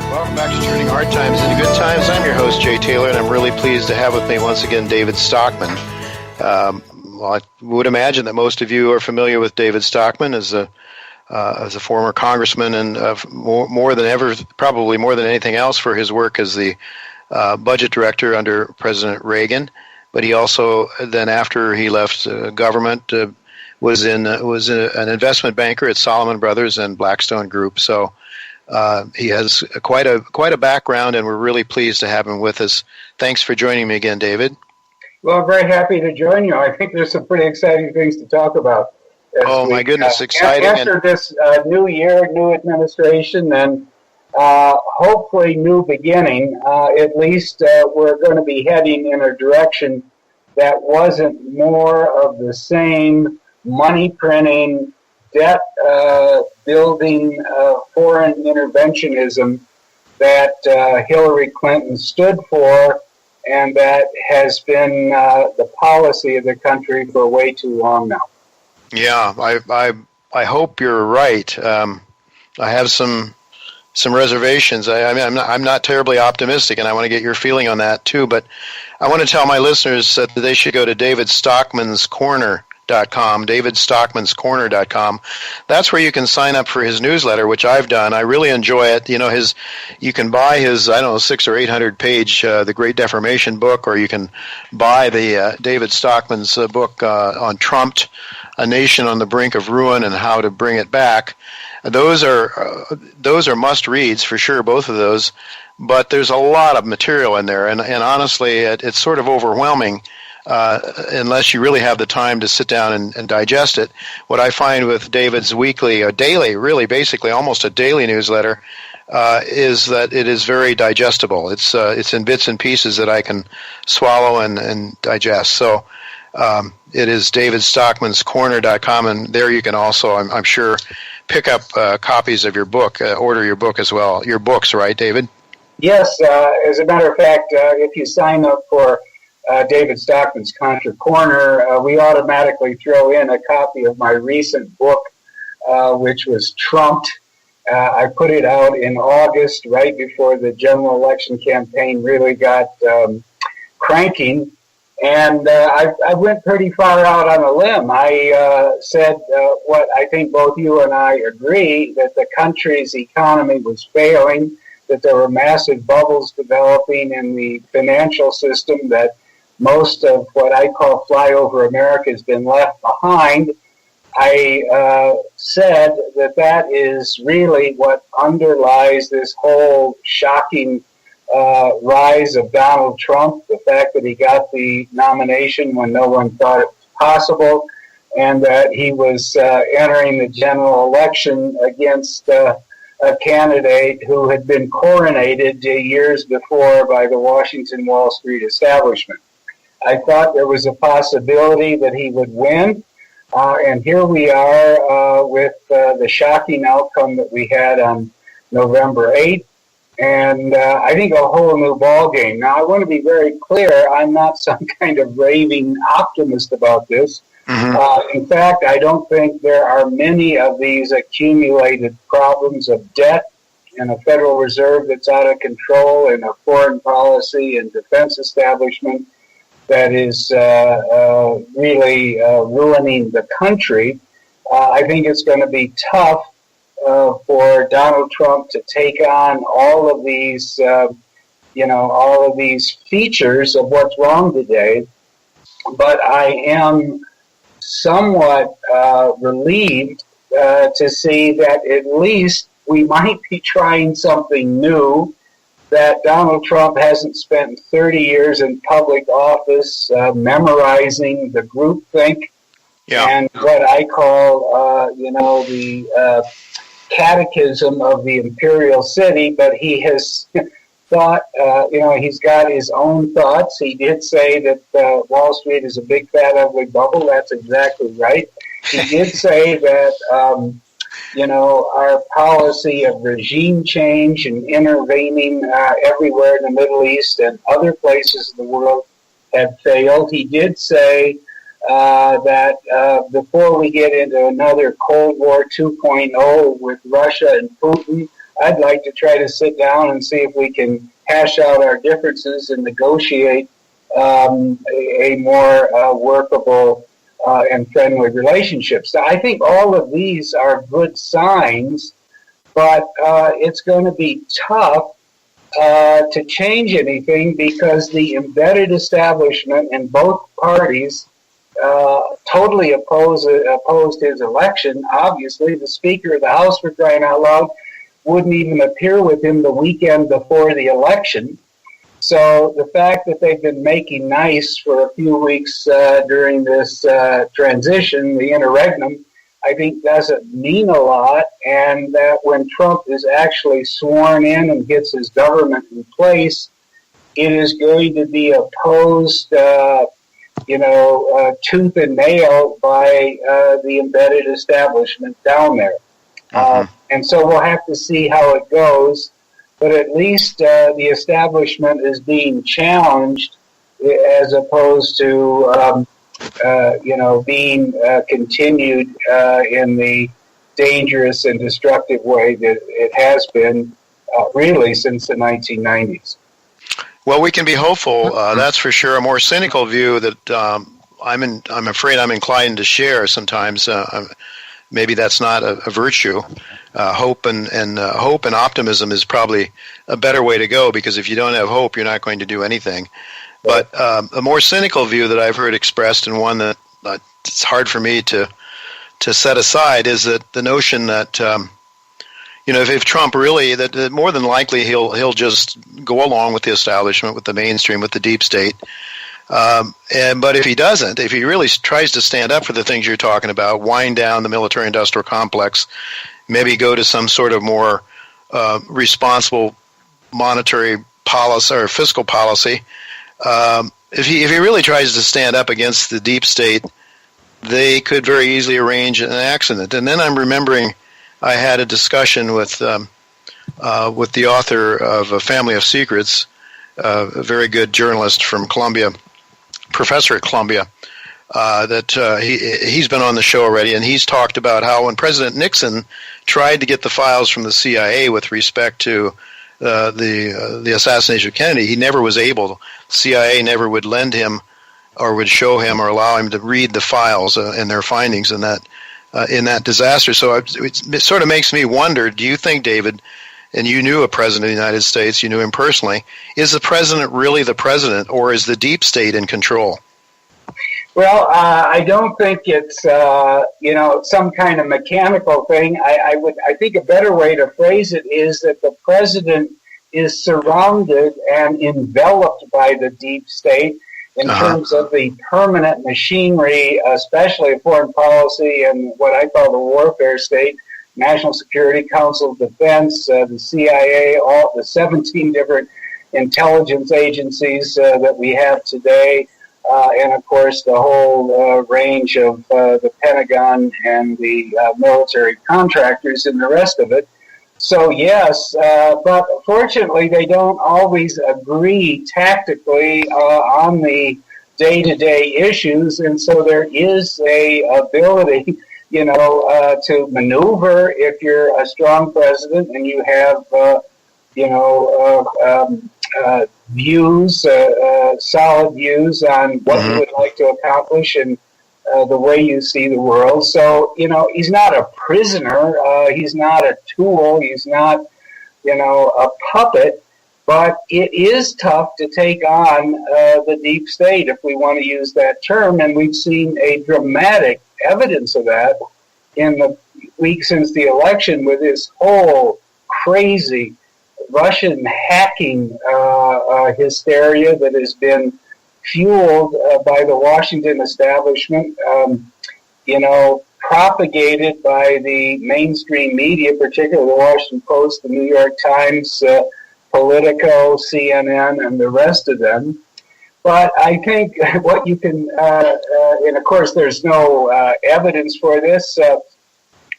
Welcome back to Turning Hard Times into Good Times. I'm your host, Jay Taylor, and I'm really pleased to have with me once again David Stockman. Well, I would imagine that most of you are familiar with David Stockman as a former congressman and more than ever, probably more than anything else, for his work as the budget director under President Reagan. But he also, then after he left government, was an investment banker at Salomon Brothers and Blackstone Group. So he has quite a background, and we're really pleased to have him with us. Thanks for joining me again, David. Well, very happy to join you. I think there's some pretty exciting things to talk about. My goodness, exciting. After this new year, new administration, and hopefully new beginning, at least we're going to be heading in a direction that wasn't more of the same money printing, debt building, foreign interventionism that Hillary Clinton stood for, and that has been the policy of the country for way too long now. Yeah, I hope you're right. I have some reservations. I'm not terribly optimistic, and I want to get your feeling on that too. But I want to tell my listeners that they should go to davidstockmanscorner.com, davidstockmanscorner.com. That's where you can sign up for his newsletter, which I've done. I really enjoy it. You know, you can buy his, 600 or 800 page The Great Deformation book, or you can buy the David Stockman's book on Trumped, A Nation on the Brink of Ruin and How to Bring It Back. Those are must reads for sure, both of those. But there's a lot of material in there, and honestly, it's sort of overwhelming. Unless you really have the time to sit down and digest it. What I find with David's weekly or daily, really basically almost a daily newsletter, is that it is very digestible. It's in bits and pieces that I can swallow and digest. So it is davidstockmanscorner.com, and there you can also, I'm sure, pick up copies of your book, order your book as well. Your books, right, David? Yes, as a matter of fact, if you sign up for David Stockman's Contra Corner, we automatically throw in a copy of my recent book, which was Trumped. I put it out in August, right before the general election campaign really got cranking. And I went pretty far out on a limb. I said what I think both you and I agree, that the country's economy was failing, that there were massive bubbles developing in the financial system, that most of what I call flyover America has been left behind. I said that is really what underlies this whole shocking rise of Donald Trump, the fact that he got the nomination when no one thought it was possible, and that he was entering the general election against a candidate who had been coronated years before by the Washington Wall Street establishment. I thought there was a possibility that he would win, and here we are with the shocking outcome that we had on November 8th, and I think a whole new ballgame. Now, I want to be very clear, I'm not some kind of raving optimist about this. Mm-hmm. In fact, I don't think there are many of these accumulated problems of debt and a Federal Reserve that's out of control and a foreign policy and defense establishment that is really ruining the country. I think it's going to be tough for Donald Trump to take on all of these, all of these features of what's wrong today. But I am somewhat relieved to see that at least we might be trying something new, that Donald Trump hasn't spent 30 years in public office memorizing the groupthink and what I call, the catechism of the imperial city, but he has thought, he's got his own thoughts. He did say that Wall Street is a big, fat, ugly bubble. That's exactly right. He did say that, our policy of regime change and intervening everywhere in the Middle East and other places in the world had failed. He did say that before we get into another Cold War 2.0 with Russia and Putin, I'd like to try to sit down and see if we can hash out our differences and negotiate a more workable and friendly relationship. So I think all of these are good signs, but it's going to be tough to change anything because the embedded establishment in both parties totally opposed his election. Obviously, the Speaker of the House, for crying out loud, wouldn't even appear with him the weekend before the election. So the fact that they've been making nice for a few weeks during this transition, the interregnum, I think doesn't mean a lot, and that when Trump is actually sworn in and gets his government in place, it is going to be opposed, tooth and nail by the embedded establishment down there. And so we'll have to see how it goes, but at least the establishment is being challenged as opposed to being continued in the dangerous and destructive way that it has been really since the 1990s. Well, we can be hopeful, that's for sure. A more cynical view that I'm afraid I'm inclined to share sometimes. Maybe that's not a virtue. Hope and optimism is probably a better way to go, because if you don't have hope, you're not going to do anything. But a more cynical view that I've heard expressed, and one that it's hard for me to set aside, is that the notion that if Trump really, that more than likely he'll just go along with the establishment, with the mainstream, with the deep state. But if he doesn't, if he really tries to stand up for the things you're talking about, wind down the military-industrial complex, maybe go to some sort of more responsible monetary policy or fiscal policy, if he really tries to stand up against the deep state, they could very easily arrange an accident. And then I'm remembering I had a discussion with the author of A Family of Secrets, a very good journalist from Columbia, professor at Columbia, he's been on the show already, and he's talked about how when President Nixon tried to get the files from the CIA with respect to the assassination of Kennedy, he never was able. CIA never would lend him or would show him or allow him to read the files and their findings in that disaster. So it sort of makes me wonder, do you think, David, and you knew a president of the United States, you knew him personally, is the president really the president, or is the deep state in control? Well, I don't think it's some kind of mechanical thing. I think a better way to phrase it is that the president is surrounded and enveloped by the deep state in terms of the permanent machinery, especially of foreign policy and what I call the warfare state, National Security Council of Defense, the CIA, all the 17 different intelligence agencies that we have today. And, of course, the whole range of the Pentagon and the military contractors and the rest of it. So, yes, but fortunately they don't always agree tactically on the day-to-day issues, and so there is a ability, to maneuver if you're a strong president and you have, views, solid views on what you would like to accomplish and the way you see the world. So, he's not a prisoner. He's not a tool. He's not, a puppet. But it is tough to take on the deep state, if we want to use that term. And we've seen a dramatic evidence of that in the week since the election with this whole crazy Russian hacking hysteria that has been fueled by the Washington establishment, propagated by the mainstream media, particularly the Washington Post, the New York Times, Politico, CNN, and the rest of them. But I think what you can, and of course there's no evidence for this,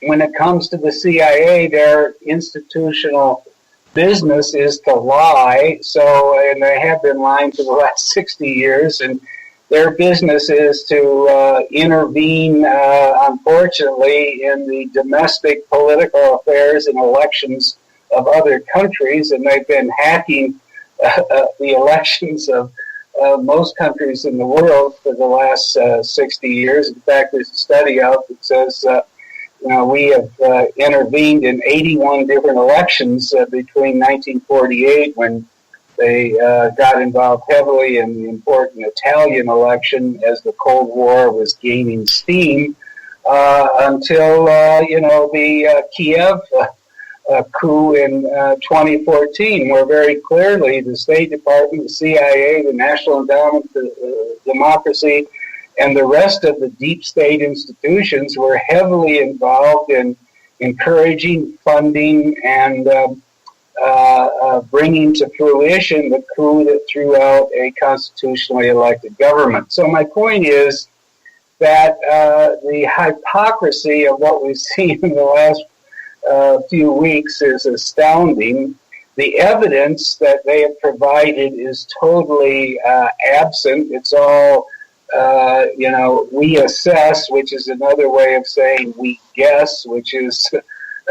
when it comes to the CIA, their institutional business is to lie. So, and they have been lying for the last 60 years, and their business is to intervene, unfortunately, in the domestic political affairs and elections other countries, and they've been hacking the elections of most countries in the world for the last 60 years. In fact, there's a study out that says we have intervened in 81 different elections between 1948, when they got involved heavily in the important Italian election as the Cold War was gaining steam, until the Kiev coup in 2014, where very clearly the State Department, the CIA, the National Endowment for Democracy, and the rest of the deep state institutions were heavily involved in encouraging, funding, and bringing to fruition the coup that threw out a constitutionally elected government. So my point is that the hypocrisy of what we've seen in the last few weeks is astounding. The evidence that they have provided is totally absent. It's all, we assess, which is another way of saying we guess, which is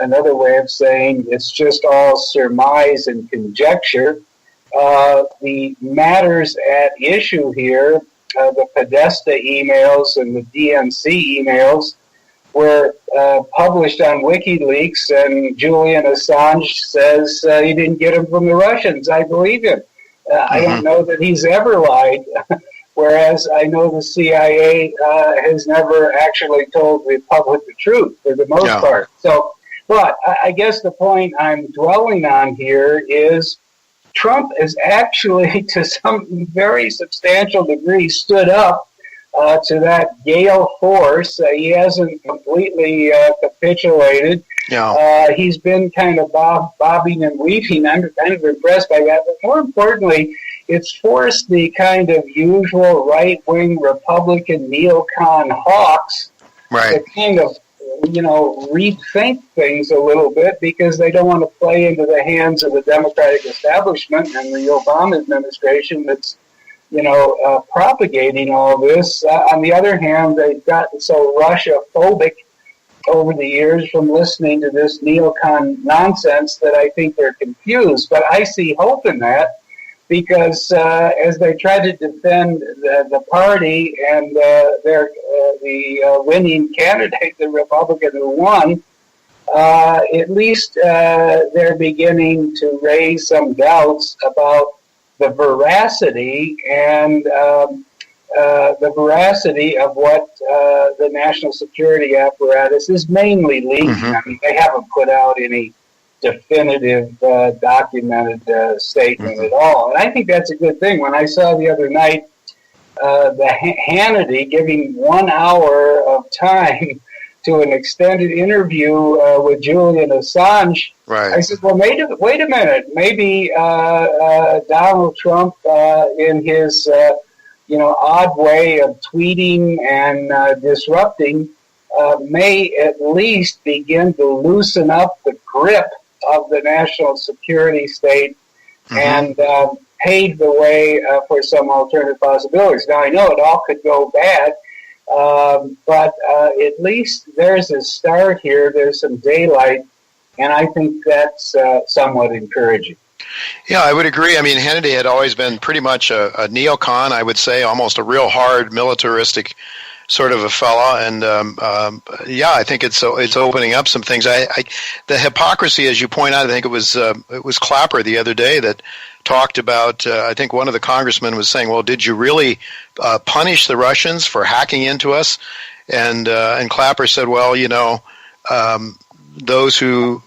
another way of saying it's just all surmise and conjecture. The matters at issue here, the Podesta emails and the DNC emails, were published on WikiLeaks, and Julian Assange says he didn't get them from the Russians. I believe him. I don't know that he's ever lied, whereas I know the CIA has never actually told the public the truth for the most part. So, but I guess the point I'm dwelling on here is Trump has actually, to some very substantial degree, stood up to that gale force. He hasn't completely capitulated. He's been kind of bobbing and weaving. I'm kind of impressed by that. But more importantly, it's forced the kind of usual right-wing Republican neocon hawks to kind of, rethink things a little bit, because they don't want to play into the hands of the Democratic establishment and the Obama administration that's propagating all this. On the other hand, they've gotten so Russia-phobic over the years from listening to this neocon nonsense that I think they're confused. But I see hope in that, because as they try to defend the party and the winning candidate, the Republican who won, at least they're beginning to raise some doubts about the veracity and the veracity of what the national security apparatus is mainly leaking. I mean, they haven't put out any definitive, documented statement at all. And I think that's a good thing. When I saw the other night the Hannity giving 1 hour of time to an extended interview with Julian Assange, I said, well, wait a minute. Maybe Donald Trump, in his odd way of tweeting and disrupting, may at least begin to loosen up the grip of the national security state and pave the way for some alternative possibilities. Now, I know it all could go bad, but at least there's a start here. There's some daylight, and I think that's somewhat encouraging. Yeah, I would agree. I mean, Hannity had always been pretty much a neocon, I would say, almost a real hard militaristic sort of a fella, and I think it's opening up some things. The hypocrisy, as you point out, I think it was Clapper the other day that talked about. I think one of the congressmen was saying, "Well, did you really punish the Russians for hacking into us?" And Clapper said, "Well, those who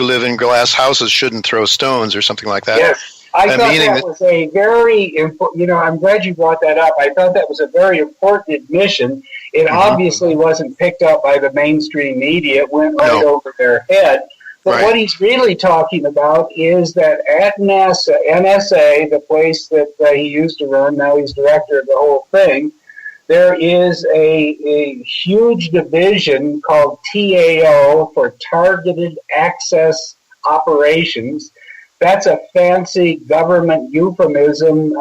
live in glass houses shouldn't throw stones," or something like that. Yes. I thought that was a very important, I'm glad you brought that up. I thought that was a very important admission. It obviously wasn't picked up by the mainstream media. It went right over their head. But what he's really talking about is that at NSA, the place that he used to run, now he's director of the whole thing, there is a huge division called TAO, for Targeted Access Operations. That's a fancy government euphemism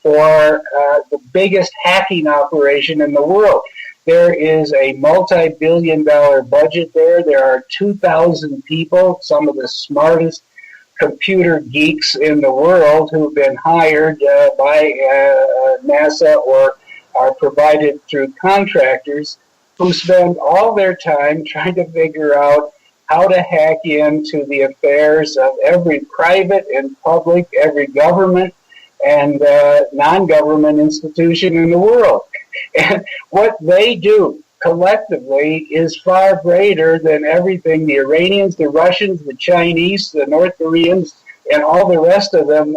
for the biggest hacking operation in the world. There is a multi-billion-dollar budget there. There are 2,000 people, some of the smartest computer geeks in the world, who've been hired by NASA or are provided through contractors, who spend all their time trying to figure out how to hack into the affairs of every private and public, every government and non-government institution in the world. And what they do collectively is far greater than everything the Iranians, the Russians, the Chinese, the North Koreans, and all the rest of them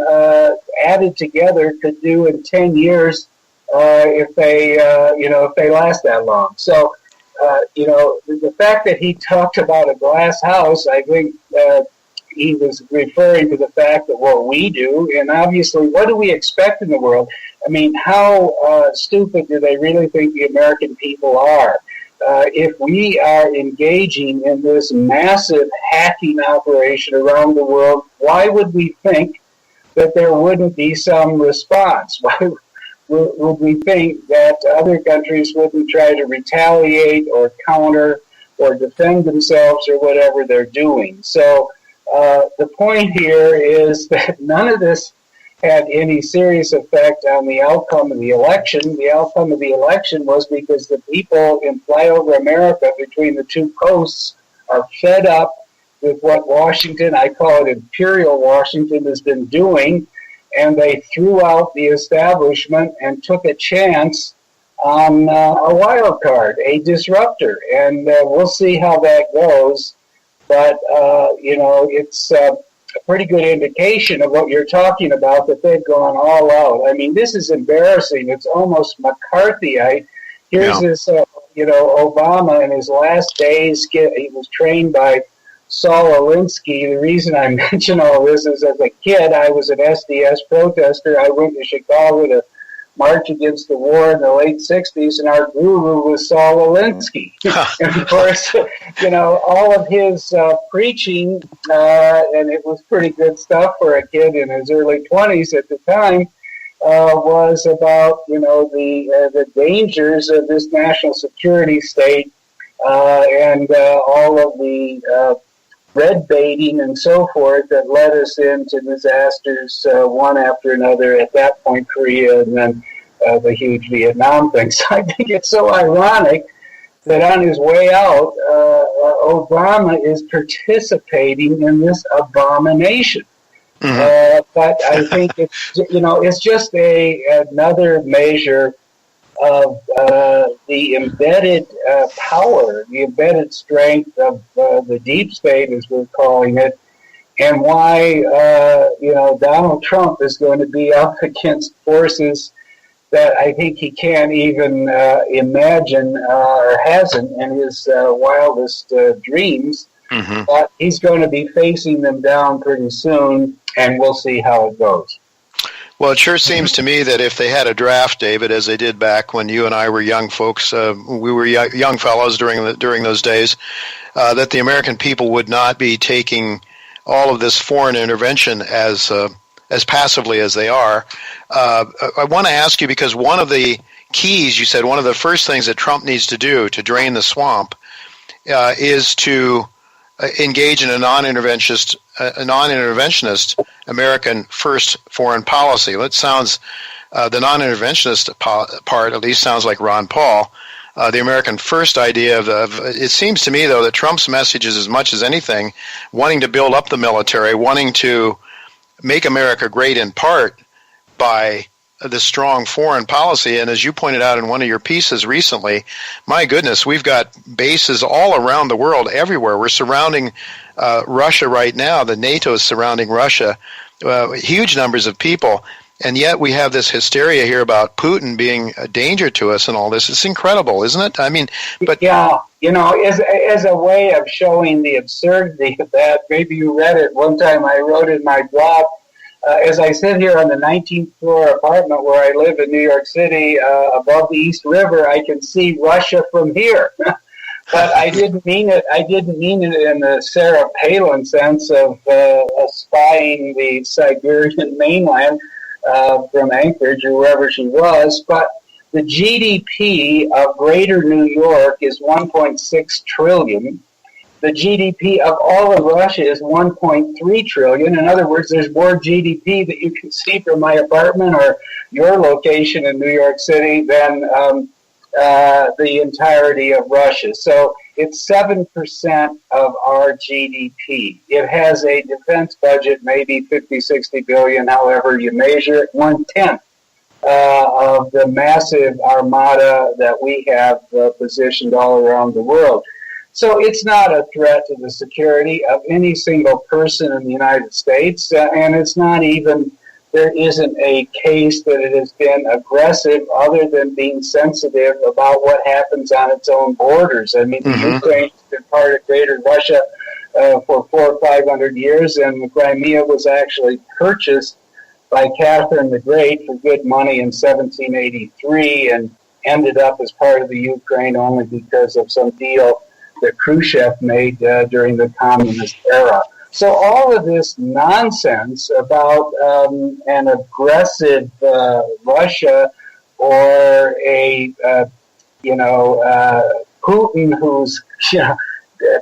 added together could do in 10 years if they last that long. So, the fact that he talked about a glass house, I think he was referring to the fact that what we do, and obviously, what do we expect in the world? I mean, how stupid do they really think the American people are? If we are engaging in this massive hacking operation around the world, why would we think that there wouldn't be some response? Why would we think that other countries wouldn't try to retaliate or counter or defend themselves or whatever they're doing? So the point here is that none of this had any serious effect on the outcome of the election. The outcome of the election was because the people in flyover America between the two coasts are fed up with what Washington, I call it Imperial Washington, has been doing, and they threw out the establishment and took a chance on a wild card, a disruptor. And we'll see how that goes. But, it's a pretty good indication of what you're talking about, that they've gone all out. I mean, this is embarrassing. It's almost McCarthyite. Here's this, Obama in his last days, he was trained by Saul Alinsky. The reason I mention all this is, as a kid, I was an SDS protester. I went to Chicago to march against the war in the late 60s, and our guru was Saul Alinsky. And of course, all of his preaching, and it was pretty good stuff for a kid in his early 20s at the time, was about, the dangers of this national security state and all of the red baiting and so forth that led us into disasters one after another, at that point Korea, and then the huge Vietnam thing. So I think it's so ironic that on his way out, Obama is participating in this abomination. Mm-hmm. But I think it's just another measure of the embedded power, the embedded strength of the deep state, as we're calling it, and why Donald Trump is going to be up against forces that I think he can't even imagine or hasn't in his wildest dreams. Mm-hmm. But he's going to be facing them down pretty soon, and we'll see how it goes. Well, it sure seems to me that if they had a draft, David, as they did back when you and I were young folks, we were young fellows during those days, that the American people would not be taking all of this foreign intervention as passively as they are. I want to ask you, because one of the keys, you said one of the first things that Trump needs to do to drain the swamp is to engage in a non-interventionist American first foreign policy. That sounds, the non-interventionist part at least sounds like Ron Paul. The American first idea of it seems to me, though, that Trump's message is, as much as anything, wanting to build up the military, wanting to make America great in part by the strong foreign policy. And as you pointed out in one of your pieces recently, my goodness, we've got bases all around the world, everywhere. We're surrounding Russia right now. The NATO is surrounding Russia, huge numbers of people. And yet we have this hysteria here about Putin being a danger to us and all this. It's incredible, isn't it? I mean, but yeah, as a way of showing the absurdity of that, maybe you read it one time. I wrote in my blog, as I sit here on the 19th floor apartment where I live in New York City, above the East River, I can see Russia from here. But I didn't mean it. I didn't mean it in the Sarah Palin sense of spying the Siberian mainland from Anchorage or wherever she was. But The GDP of Greater New York is 1.6 trillion. The GDP of all of Russia is 1.3 trillion. In other words, there's more GDP that you can see from my apartment or your location in New York City than the entirety of Russia. So it's 7% of our GDP. It has a defense budget, maybe 50, 60 billion, however you measure it, 1/10 of the massive armada that we have positioned all around the world. So it's not a threat to the security of any single person in the United States, and it's not even, there isn't a case that it has been aggressive other than being sensitive about what happens on its own borders. I mean, the Ukraine has been part of Greater Russia for 400 or 500 years, and the Crimea was actually purchased by Catherine the Great for good money in 1783 and ended up as part of the Ukraine only because of some deal that Khrushchev made during the communist era. So all of this nonsense about an aggressive Russia or a Putin who's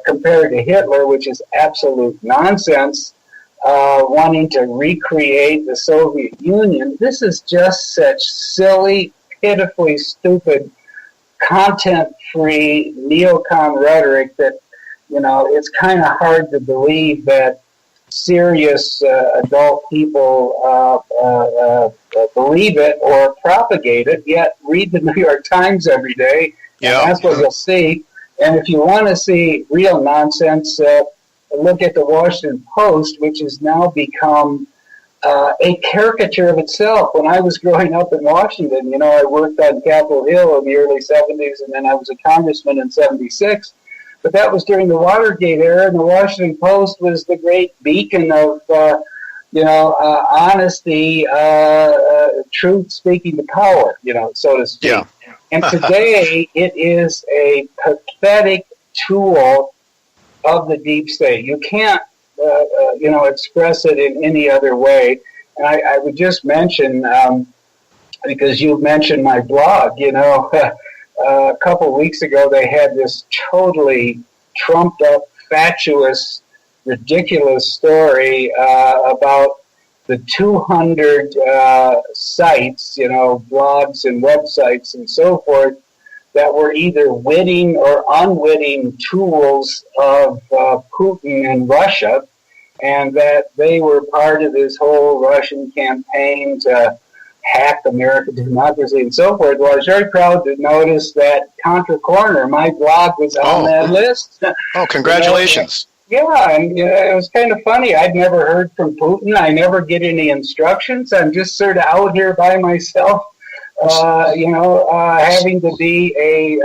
compared to Hitler, which is absolute nonsense, wanting to recreate the Soviet Union. This is just such silly, pitifully stupid, content-free neocon rhetoric that, it's kind of hard to believe that serious adult people believe it or propagate it, yet read the New York Times every day, and that's what you'll see. And if you want to see real nonsense, look at the Washington Post, which has now become a caricature of itself. When I was growing up in Washington, I worked on Capitol Hill in the early 70s, and then I was a congressman in 76. But that was during the Watergate era, and the Washington Post was the great beacon of, honesty, truth speaking to power, so to speak. Yeah. And today it is a pathetic tool of the deep state. You can't, express it in any other way. And I would just mention, because you mentioned my blog, a couple of weeks ago they had this totally trumped up, fatuous, ridiculous story about the 200 sites, blogs and websites and so forth, that were either witting or unwitting tools of Putin and Russia, and that they were part of this whole Russian campaign to hack American democracy and so forth. Well, I was very proud to notice that Contra Corner, my blog, was on that list. Oh, congratulations. Yeah, and it was kind of funny. I'd never heard from Putin. I never get any instructions. I'm just sort of out here by myself. Having to be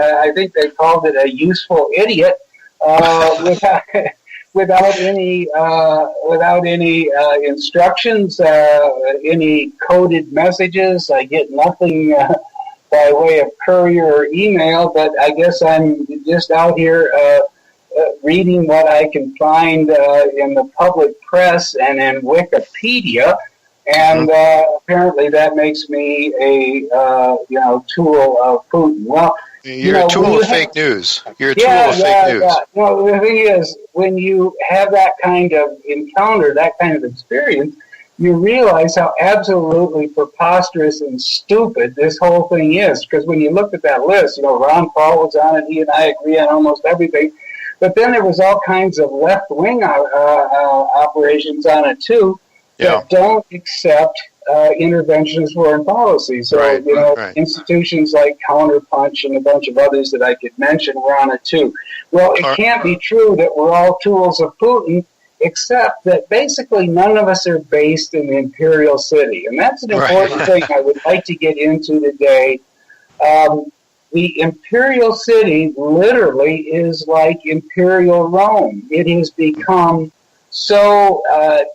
I think they called it a useful idiot, without any instructions, any coded messages. I get nothing by way of courier or email, but I guess I'm just out here reading what I can find in the public press and in Wikipedia. And apparently that makes me a tool of Putin. Well, you're a tool of fake news. You're a tool of fake news. Yeah. Well, the thing is, when you have that kind of encounter, that kind of experience, you realize how absolutely preposterous and stupid this whole thing is. Because when you looked at that list, Ron Paul was on it. He and I agree on almost everything. But then there was all kinds of left-wing operations on it too, that don't accept interventionist foreign policy. So, institutions like Counterpunch and a bunch of others that I could mention were on it too. Well, it can't be true that we're all tools of Putin, except that basically none of us are based in the imperial city. And that's an important thing I would like to get into today. The imperial city literally is like imperial Rome. It has become so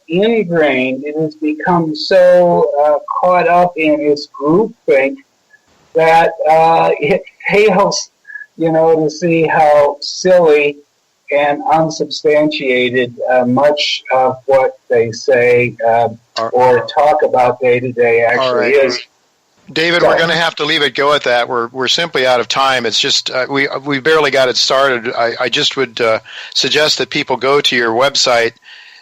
ingrained, it has become so caught up in its groupthink that it fails, to see how silly and unsubstantiated much of what they say or talk about day to day actually is. David, we're going to have to leave it go at that. We're simply out of time. It's just we barely got it started. I just would suggest that people go to your website,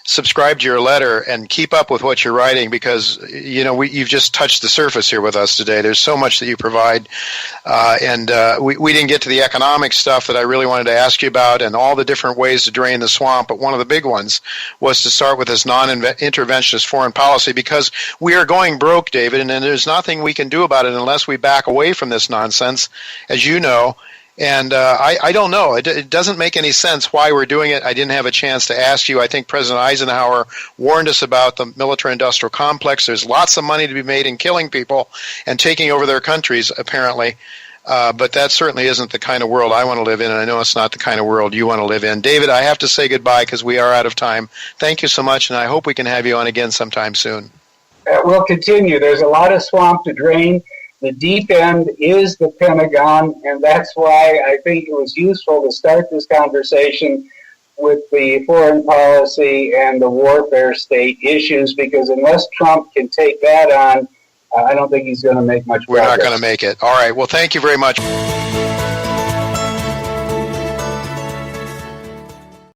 subscribe to your letter, and keep up with what you're writing, because you've just touched the surface here with us today. There's so much that you provide, and we didn't get to the economic stuff that I really wanted to ask you about, and all the different ways to drain the swamp. But one of the big ones was to start with this non-interventionist foreign policy, because we are going broke, David, and there's nothing we can do about it unless we back away from this nonsense, as you know. And I don't know. It doesn't make any sense why we're doing it. I didn't have a chance to ask you. I think President Eisenhower warned us about the military-industrial complex. There's lots of money to be made in killing people and taking over their countries, apparently. But that certainly isn't the kind of world I want to live in, and I know it's not the kind of world you want to live in. David, I have to say goodbye because we are out of time. Thank you so much, and I hope we can have you on again sometime soon. We'll continue. There's a lot of swamp to drain. The deep end is the Pentagon, and that's why I think it was useful to start this conversation with the foreign policy and the warfare state issues, because unless Trump can take that on, I don't think he's going to make much progress. We're not going to make it. All right. Well, thank you very much.